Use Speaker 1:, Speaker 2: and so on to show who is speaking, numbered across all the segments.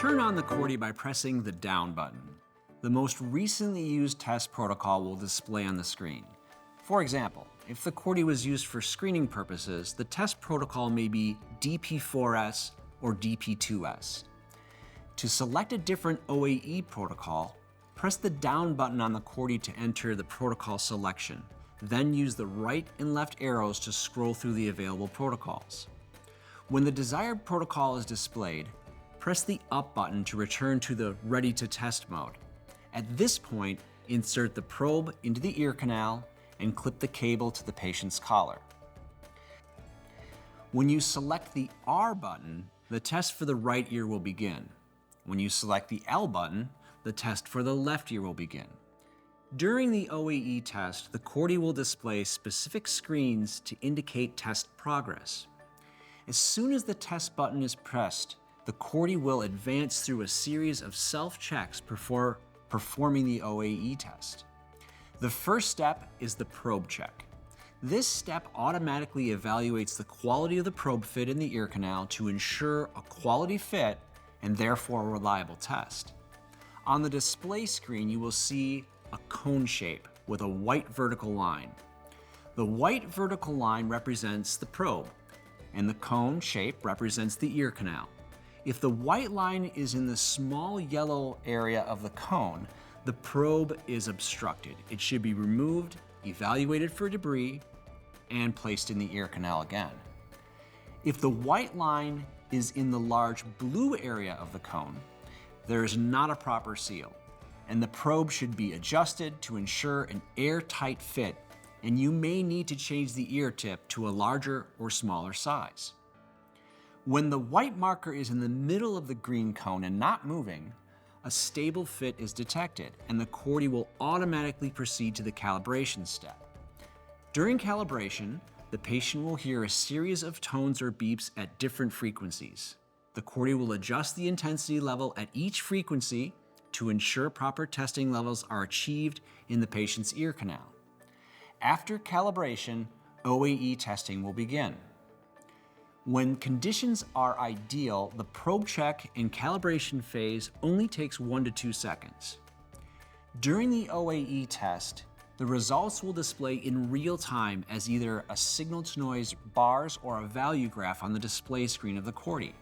Speaker 1: Turn on the Corti by pressing the down button. The most recently used test protocol will display on the screen. For example, if the Corti was used for screening purposes, the test protocol may be DP4S or DP2S. To select a different OAE protocol, press the down button on the Corti to enter the protocol selection. Then use the right and left arrows to scroll through the available protocols. When the desired protocol is displayed, press the up button to return to the Ready to Test mode. At this point, insert the probe into the ear canal and clip the cable to the patient's collar. When you select the R button, the test for the right ear will begin. When you select the L button, the test for the left ear will begin. During the OAE test, the Corti will display specific screens to indicate test progress. As soon as the test button is pressed, the Corti will advance through a series of self-checks before performing the OAE test. The first step is the probe check. This step automatically evaluates the quality of the probe fit in the ear canal to ensure a quality fit and therefore a reliable test. On the display screen, you will see a cone shape with a white vertical line. The white vertical line represents the probe, and the cone shape represents the ear canal. If the white line is in the small yellow area of the cone, the probe is obstructed. It should be removed, evaluated for debris, and placed in the ear canal again. If the white line is in the large blue area of the cone, there is not a proper seal, and the probe should be adjusted to ensure an airtight fit, and you may need to change the ear tip to a larger or smaller size. When the white marker is in the middle of the green cone and not moving, a stable fit is detected, and the Corti will automatically proceed to the calibration step. During calibration, the patient will hear a series of tones or beeps at different frequencies. The Corti will adjust the intensity level at each frequency to ensure proper testing levels are achieved in the patient's ear canal. After calibration, OAE testing will begin. When conditions are ideal, the probe check and calibration phase only takes 1 to 2 seconds. During the OAE test, the results will display in real time as either a signal-to-noise bars or a value graph on the display screen of the Corti.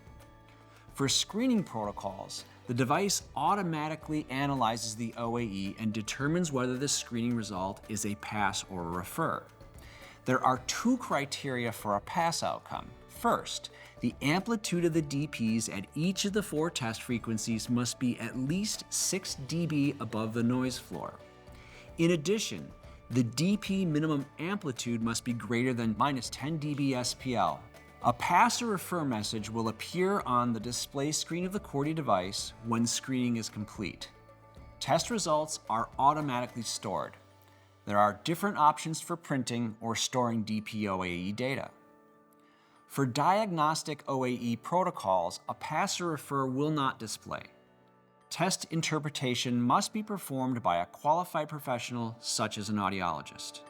Speaker 1: For screening protocols, the device automatically analyzes the OAE and determines whether the screening result is a pass or a refer. There are 2 criteria for a pass outcome. First, the amplitude of the DPs at each of the 4 test frequencies must be at least 6 dB above the noise floor. In addition, the DP minimum amplitude must be greater than -10 dB SPL. A pass or refer message will appear on the display screen of the Corti device when screening is complete. Test results are automatically stored. There are different options for printing or storing DP-OAE data. For diagnostic OAE protocols, a pass or refer will not display. Test interpretation must be performed by a qualified professional such as an audiologist.